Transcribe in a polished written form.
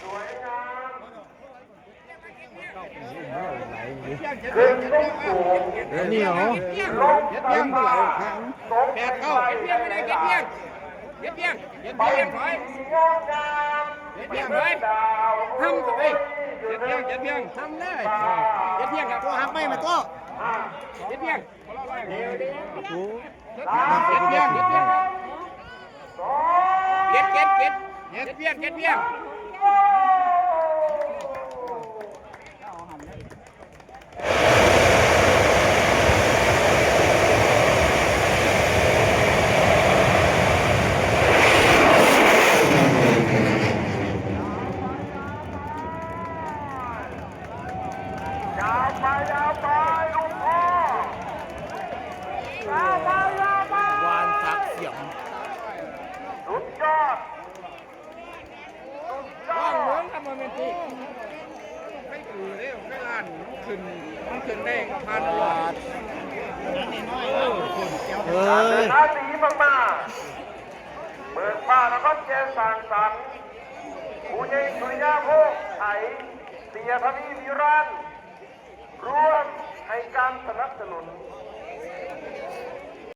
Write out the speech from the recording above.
สวยงาม ขึ้นลูกสูง นี่เหรอ ลงตามมาสม แป เป็ ด น เก้า ไป เพียงไม่ได้เก็บเพียงเก็บเพียงเก็บ ไป เพียงถอย งดงามเป็นดาว ทำสิเก็บเพียงเก็บเพียงทำได้เก็บเพียงครับตัวหักไม่มาตัวเก็บเพียงเก็บเพียงเก็บเพียง สอง เก็บเก็บเก็บเก็บเพียงเก็บเพียง ยาวไปยาวไปลูกพ่อยาวไปยาวไป วานสักเสียม สุดยอดสุดยอ ว่าง ด เมืองทำมันตีไม่คือเร็วไม่ล้านขึ้นมันขึ้นได้พันบาท เฮ้ การเดิ ย นทางดีมากๆเบิกฟ้าแล้วก็เจนสร้างสรรค์ผู้ใหญ่สุริยาโภคไถเสียพมีวิรันร่วมให้การสนับสนุน